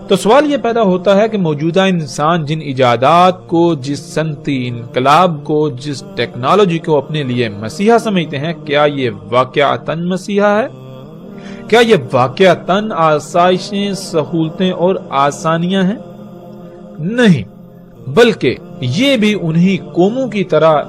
تو سوال یہ پیدا ہوتا ہے کہ موجودہ انسان جن ایجادات کو، جس صنعتی انقلاب کو، جس ٹیکنالوجی کو اپنے لیے مسیحا سمجھتے ہیں، کیا یہ واقعتاً مسیحا ہے؟ کیا یہ واقعتاً آسائشیں، سہولتیں اور آسانیاں ہیں؟ نہیں، بلکہ یہ بھی انہی قوموں کی طرح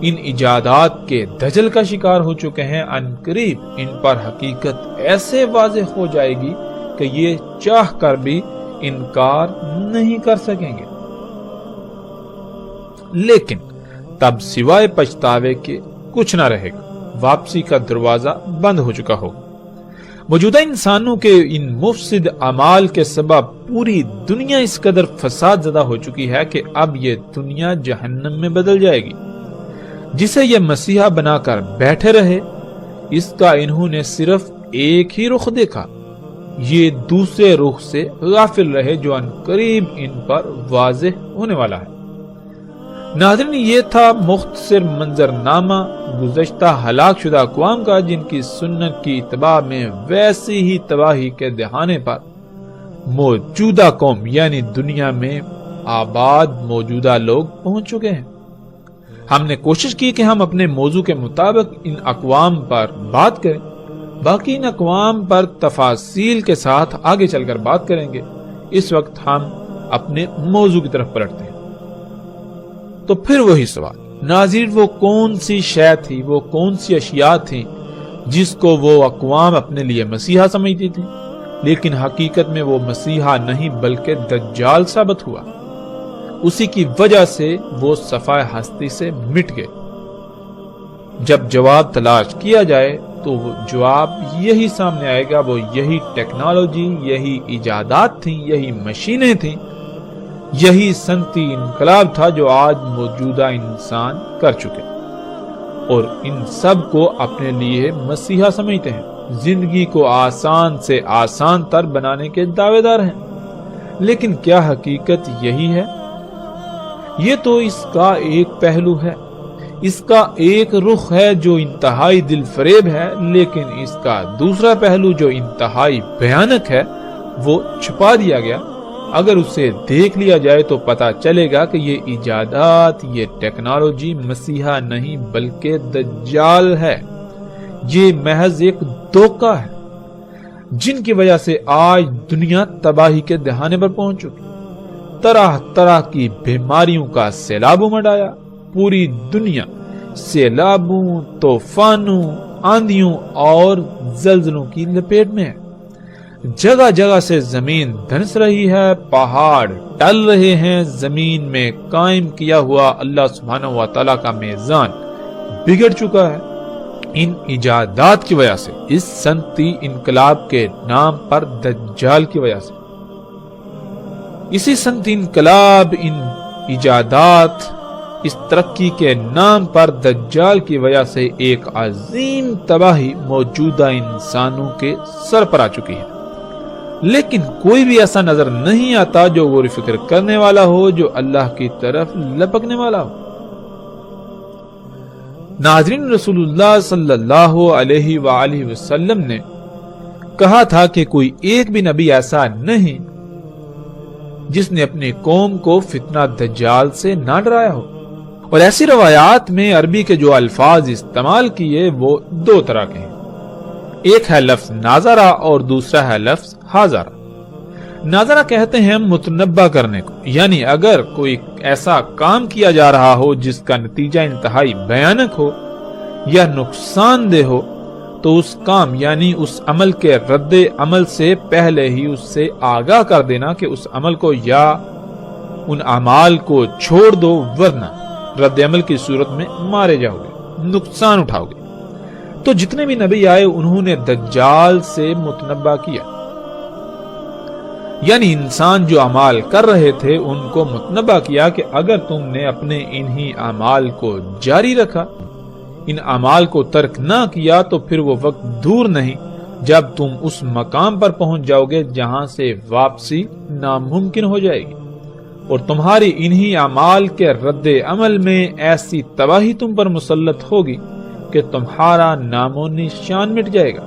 ان ایجادات کے دجل کا شکار ہو چکے ہیں۔ عنقریب ان پر حقیقت ایسے واضح ہو جائے گی کہ یہ چاہ کر بھی انکار نہیں کر سکیں گے، لیکن تب سوائے پچھتاوے کے کچھ نہ رہے گا، واپسی کا دروازہ بند ہو چکا ہوگا۔ موجودہ انسانوں کے ان مفسد اعمال کے سبب پوری دنیا اس قدر فساد زدہ ہو چکی ہے کہ اب یہ دنیا جہنم میں بدل جائے گی۔ جسے یہ مسیحا بنا کر بیٹھے رہے، اس کا انہوں نے صرف ایک ہی رخ دیکھا، یہ دوسرے رخ سے غافل رہے جو عنقریب ان پر واضح ہونے والا ہے۔ ناظرین، یہ تھا مختصر منظرنامہ گزشتہ ہلاک شدہ اقوام کا، جن کی سنت کی اتباع میں ویسی ہی تباہی کے دہانے پر موجودہ قوم یعنی دنیا میں آباد موجودہ لوگ پہنچ چکے ہیں۔ ہم نے کوشش کی کہ ہم اپنے موضوع کے مطابق ان اقوام پر بات کریں، باقی ان اقوام پر تفاصیل کے ساتھ آگے چل کر بات کریں گے۔ اس وقت ہم اپنے موضوع کی طرف پلٹتے ہیں۔ تو پھر وہی سوال، ناظرین، وہ کون سی شے تھی، وہ کون سی اشیاء تھیں جس کو وہ اقوام اپنے لیے مسیحا سمجھتی تھی، لیکن حقیقت میں وہ مسیحا نہیں بلکہ دجال ثابت ہوا۔ اسی کی وجہ سے وہ صفحہ ہستی سے مٹ گئے۔ جب جواب تلاش کیا جائے تو وہ جواب یہی سامنے آئے گا، وہ یہی ٹیکنالوجی، یہی ایجادات تھیں، یہی مشینیں تھیں، یہی صنعتی انقلاب تھا جو آج موجودہ انسان کر چکے، اور ان سب کو اپنے لیے مسیحا سمجھتے ہیں، زندگی کو آسان سے آسان تر بنانے کے دعوے دار ہیں۔ لیکن کیا حقیقت یہی ہے؟ یہ تو اس کا ایک پہلو ہے، اس کا ایک رخ ہے جو انتہائی دل فریب ہے، لیکن اس کا دوسرا پہلو جو انتہائی بھیانک ہے وہ چھپا دیا گیا۔ اگر اسے دیکھ لیا جائے تو پتا چلے گا کہ یہ ایجادات، یہ ٹیکنالوجی مسیحا نہیں بلکہ دجال ہے۔ یہ محض ایک دھوکہ ہے جن کی وجہ سے آج دنیا تباہی کے دہانے پر پہنچ چکی، طرح طرح کی بیماریوں کا سیلاب مڈایا، پوری دنیا سیلابوں، طوفانوں، آندھیوں اور زلزلوں کی لپیٹ میں ہے۔ جگہ جگہ سے زمین دھنس رہی ہے، پہاڑ ٹل رہے ہیں، زمین میں قائم کیا ہوا اللہ سبحانہ و تعالیٰ کا میزان بگڑ چکا ہے ان ایجادات کی وجہ سے، اس صنعتی انقلاب کے نام پر دجال کی وجہ سے۔ اسی صنعتی انقلاب، ان ایجادات، اس ترقی کے نام پر دجال کی وجہ سے ایک عظیم تباہی موجودہ انسانوں کے سر پر آ چکی ہے، لیکن کوئی بھی ایسا نظر نہیں آتا جو غور و فکر کرنے والا ہو، جو اللہ کی طرف لپکنے والا ہو۔ ناظرین، رسول اللہ صلی اللہ علیہ وآلہ وسلم نے کہا تھا کہ کوئی ایک بھی نبی ایسا نہیں جس نے اپنی قوم کو فتنہ دجال سے نہ ڈرایا ہو، اور ایسی روایات میں عربی کے جو الفاظ استعمال کیے وہ دو طرح کے ہیں، ایک ہے لفظ ناظرہ اور دوسرا ہے لفظ حاضرہ۔ ناظرہ کہتے ہیں متنبہ کرنے کو، یعنی اگر کوئی ایسا کام کیا جا رہا ہو جس کا نتیجہ انتہائی بھیانک ہو یا نقصان دہ ہو تو اس کام یعنی اس عمل کے رد عمل سے پہلے ہی اس سے آگاہ کر دینا کہ اس عمل کو یا ان اعمال کو چھوڑ دو، ورنہ رد عمل کی صورت میں مارے جاؤ گے، نقصان اٹھاؤ گے۔ تو جتنے بھی نبی آئے انہوں نے دجال سے متنبہ کیا، یعنی انسان جو اعمال کر رہے تھے ان کو متنبہ کیا کہ اگر تم نے اپنے انہی اعمال کو جاری رکھا، ان اعمال کو ترک نہ کیا، تو پھر وہ وقت دور نہیں جب تم اس مقام پر پہنچ جاؤ گے جہاں سے واپسی ناممکن ہو جائے گی، اور تمہاری انہی اعمال کے رد عمل میں ایسی تباہی تم پر مسلط ہوگی کہ تمہارا نام و نشان مٹ جائے گا۔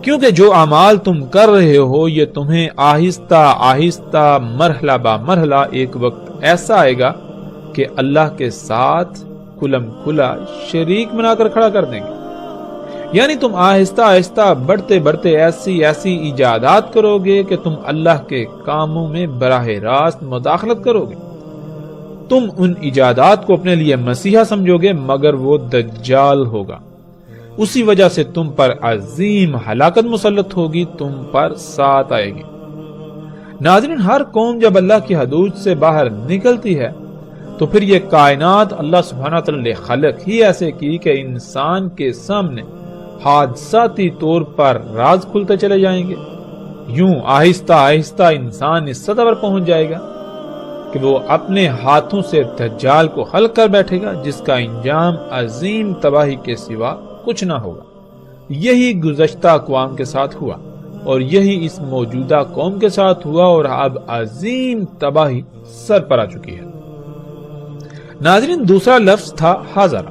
کیونکہ جو اعمال تم کر رہے ہو یہ تمہیں آہستہ آہستہ مرحلہ با مرحلہ ایک وقت ایسا آئے گا کہ اللہ کے ساتھ کھلم کھلا شریک بنا کر کھڑا کر دیں گے. یعنی تم آہستہ آہستہ بڑھتے بڑھتے ایسی ایجادات کرو گے کہ تم اللہ کے کاموں میں براہ راست مداخلت کرو گے. تم ان ایجادات کو اپنے لیے مسیحا سمجھو گے مگر وہ دجال ہوگا. اسی وجہ سے تم پر عظیم ہلاکت مسلط ہوگی، تم پر ساتھ آئے گی. ناظرین، ہر قوم جب اللہ کی حدود سے باہر نکلتی ہے تو پھر یہ کائنات اللہ سبحانہ وتعالی نے خلق ہی ایسے کی کہ انسان کے سامنے حادثاتی طور پر راز کھلتے چلے جائیں گے. یوں آہستہ آہستہ انسان اس سطح پر پہنچ جائے گا کہ وہ اپنے ہاتھوں سے دجال کو خلق کر بیٹھے گا، جس کا انجام عظیم تباہی کے سوا کچھ نہ ہوگا. یہی گزشتہ اقوام کے ساتھ ہوا اور یہی اس موجودہ قوم کے ساتھ ہوا اور اب عظیم تباہی سر پر آ چکی ہے. ناظرین، دوسرا لفظ تھا حاضرہ.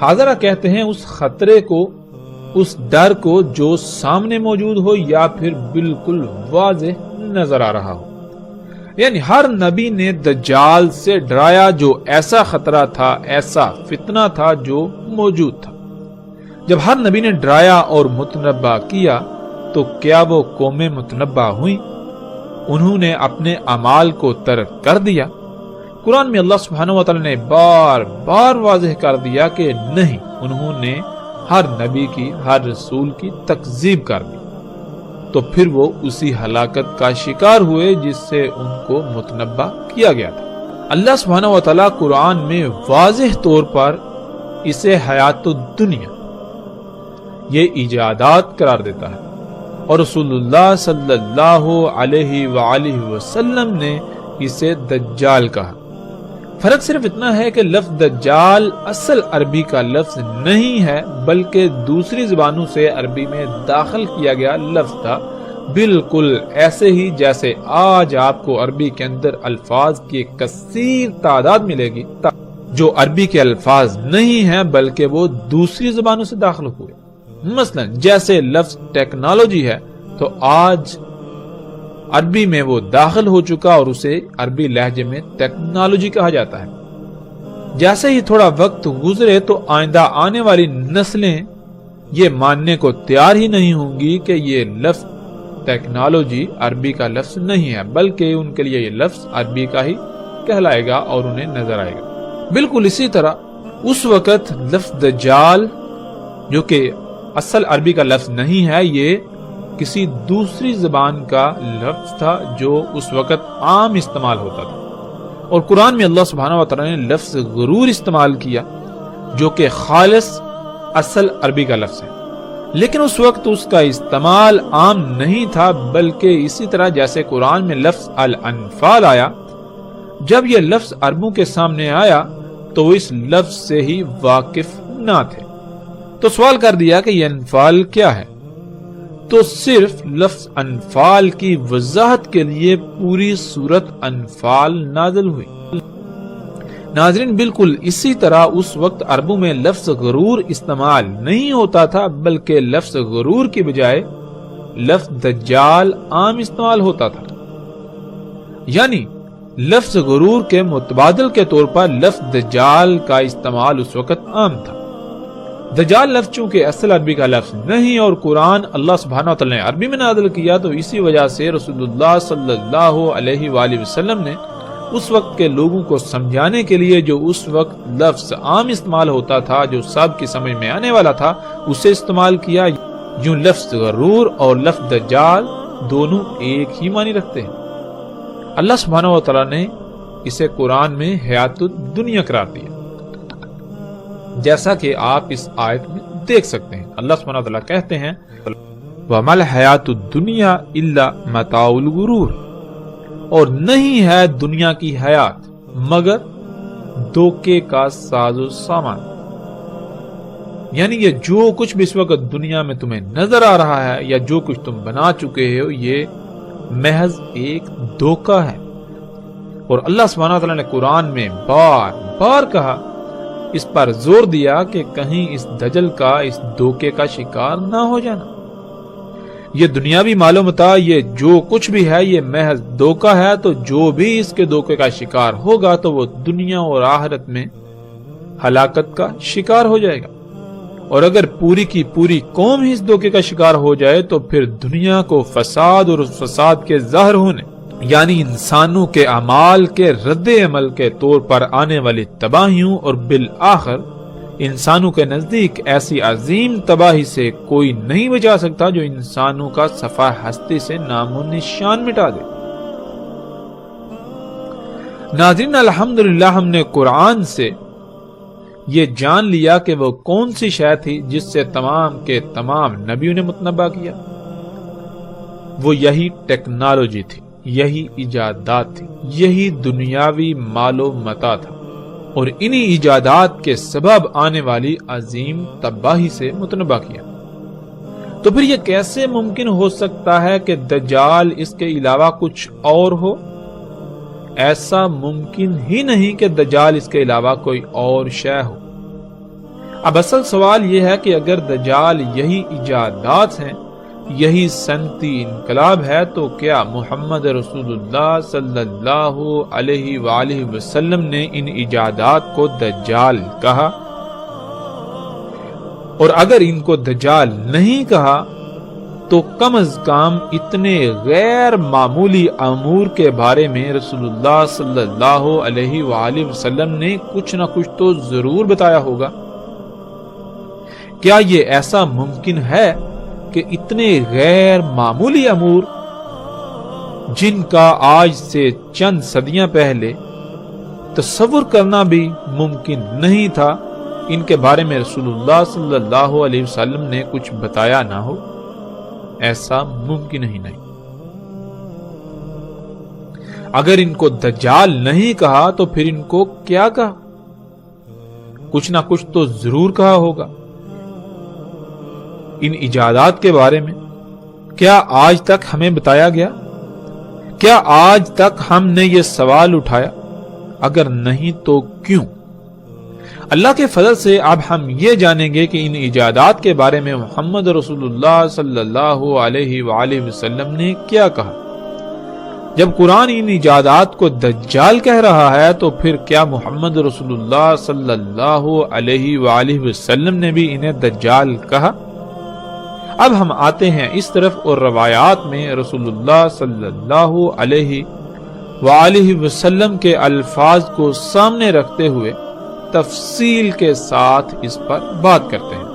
حاضرہ کہتے ہیں اس خطرے کو، اس ڈر کو جو سامنے موجود ہو یا پھر بالکل واضح نظر آ رہا ہو. یعنی ہر نبی نے دجال سے ڈرایا جو ایسا خطرہ تھا، ایسا فتنہ تھا جو موجود تھا. جب ہر نبی نے ڈرایا اور متنبہ کیا تو کیا وہ قومیں متنبہ ہوئیں؟ انہوں نے اپنے اعمال کو ترک کر دیا. قرآن میں اللہ سبحانہ وتعالی نے بار بار واضح کر دیا کہ نہیں، انہوں نے ہر نبی کی، ہر رسول کی تکذیب کر دی. تو پھر وہ اسی ہلاکت کا شکار ہوئے جس سے ان کو متنبہ کیا گیا تھا. اللہ سبحانہ وتعالی قرآن میں واضح طور پر اسے حیات الدنیا، یہ ایجادات قرار دیتا ہے، اور رسول اللہ صلی اللہ علیہ وآلہ وسلم نے اسے دجال کہا. فرق صرف اتنا ہے کہ لفظ دجال اصل عربی کا لفظ نہیں ہے بلکہ دوسری زبانوں سے عربی میں داخل کیا گیا لفظ تھا، بالکل ایسے ہی جیسے آج آپ کو عربی کے اندر الفاظ کی کثیر تعداد ملے گی جو عربی کے الفاظ نہیں ہیں بلکہ وہ دوسری زبانوں سے داخل ہوئے. مثلا جیسے لفظ ٹیکنالوجی ہے تو آج عربی میں وہ داخل ہو چکا اور اسے عربی لہجے میں ٹیکنالوجی کہا جاتا ہے. جیسے ہی تھوڑا وقت گزرے تو آئندہ آنے والی نسلیں یہ ماننے کو تیار ہی نہیں ہوں گی کہ یہ لفظ ٹیکنالوجی عربی کا لفظ نہیں ہے بلکہ ان کے لیے یہ لفظ عربی کا ہی کہلائے گا اور انہیں نظر آئے گا. بالکل اسی طرح اس وقت لفظ دجال جو کہ اصل عربی کا لفظ نہیں ہے، یہ کسی دوسری زبان کا لفظ تھا جو اس وقت عام استعمال ہوتا تھا. اور قرآن میں اللہ سبحانہ وتعالی نے لفظ غرور استعمال کیا جو کہ خالص اصل عربی کا لفظ ہے، لیکن اس وقت اس کا استعمال عام نہیں تھا بلکہ اسی طرح جیسے قرآن میں لفظ الانفال آیا، جب یہ لفظ عربوں کے سامنے آیا تو اس لفظ سے ہی واقف نہ تھے. تو سوال کر دیا کہ یہ انفال کیا ہے، تو صرف لفظ انفال کی وضاحت کے لیے پوری سورت انفال نازل ہوئی. ناظرین، بالکل اسی طرح اس وقت عربوں میں لفظ غرور استعمال نہیں ہوتا تھا بلکہ لفظ غرور کی بجائے لفظ دجال عام استعمال ہوتا تھا. یعنی لفظ غرور کے متبادل کے طور پر لفظ دجال کا استعمال اس وقت عام تھا. دجال لفظ چونکہ اصل عربی کا لفظ نہیں اور قرآن اللہ سبحانہ وتعالی نے عربی میں نازل کیا تو اسی وجہ سے رسول اللہ صلی اللہ علیہ وآلہ وسلم نے اس وقت کے لوگوں کو سمجھانے کے لیے جو اس وقت لفظ عام استعمال ہوتا تھا، جو سب کی سمجھ میں آنے والا تھا، اسے استعمال کیا. یوں لفظ غرور اور لفظ دجال دونوں ایک ہی معنی رکھتے ہیں. اللہ سبحانہ وتعالی نے اسے قرآن میں حیات الدنیا قرار دیا جیسا کہ آپ اس آیت میں دیکھ سکتے ہیں. اللہ سبحانہ وتعالی کہتے ہیں وَمَا الْحَيَاةُ الدُّنْيَا إِلَّا مَتَاعُ الْغُرُورِ، اور نہیں ہے دنیا کی حیات مگر دھوکے کا ساز و سامان. یعنی یہ جو کچھ بھی اس وقت دنیا میں تمہیں نظر آ رہا ہے یا جو کچھ تم بنا چکے ہو یہ محض ایک دھوکہ ہے. اور اللہ سبحانہ وتعالی نے قرآن میں بار بار کہا، اس پر زور دیا کہ کہیں اس دجل کا، اس دھوکے کا شکار نہ ہو جانا. یہ دنیاوی مال و متاع، یہ جو کچھ بھی ہے، یہ محض دھوکہ ہے، تو جو بھی اس کے دھوکے کا شکار ہوگا تو وہ دنیا اور آخرت میں ہلاکت کا شکار ہو جائے گا۔ اور اگر پوری کی پوری قوم ہی اس دھوکے کا شکار ہو جائے تو پھر دنیا کو فساد اور اس فساد کے ظاہر ہونے، یعنی انسانوں کے اعمال کے رد عمل کے طور پر آنے والی تباہیوں اور بالآخر انسانوں کے نزدیک ایسی عظیم تباہی سے کوئی نہیں بچا سکتا جو انسانوں کا صفحہ ہستی سے نام و نشان مٹا دے۔ ناظرین، الحمدللہ ہم نے قرآن سے یہ جان لیا کہ وہ کون سی شے تھی جس سے تمام کے تمام نبیوں نے متنبع کیا۔ وہ یہی ٹیکنالوجی تھی، یہی ایجادات تھی، یہی دنیاوی مال و متاع تھا، اور انہی ایجادات کے سبب آنے والی عظیم تباہی سے متنبع کیا۔ تو پھر یہ کیسے ممکن ہو سکتا ہے کہ دجال اس کے علاوہ کچھ اور ہو؟ ایسا ممکن ہی نہیں کہ دجال اس کے علاوہ کوئی اور شے ہو۔ اب اصل سوال یہ ہے کہ اگر دجال یہی ایجادات ہیں، یہی صنعتی انقلاب ہے، تو کیا محمد رسول اللہ صلی اللہ علیہ وآلہ وسلم نے ان ایجادات کو دجال کہا؟ اور اگر ان کو دجال نہیں کہا تو کم از کم اتنے غیر معمولی امور کے بارے میں رسول اللہ صلی اللہ علیہ وآلہ وسلم نے کچھ نہ کچھ تو ضرور بتایا ہوگا۔ کیا یہ ایسا ممکن ہے کہ اتنے غیر معمولی امور جن کا آج سے چند صدیاں پہلے تصور کرنا بھی ممکن نہیں تھا، ان کے بارے میں رسول اللہ صلی اللہ علیہ وسلم نے کچھ بتایا نہ ہو؟ ایسا ممکن ہی نہیں۔ اگر ان کو دجال نہیں کہا تو پھر ان کو کیا کہا؟ کچھ نہ کچھ تو ضرور کہا ہوگا۔ ان ایجادات کے بارے میں کیا آج تک ہمیں بتایا گیا؟ کیا آج تک ہم نے یہ سوال اٹھایا؟ اگر نہیں تو کیوں؟ اللہ کے فضل سے اب ہم یہ جانیں گے کہ ان ایجادات کے بارے میں محمد رسول اللہ صلی اللہ علیہ وآلہ وسلم نے کیا کہا۔ جب قرآن ان ایجادات کو دجال کہہ رہا ہے تو پھر کیا محمد رسول اللہ صلی اللہ علیہ وآلہ وسلم نے بھی انہیں دجال کہا؟ اب ہم آتے ہیں اس طرف اور روایات میں رسول اللہ صلی اللہ علیہ وآلہ وسلم کے الفاظ کو سامنے رکھتے ہوئے تفصیل کے ساتھ اس پر بات کرتے ہیں۔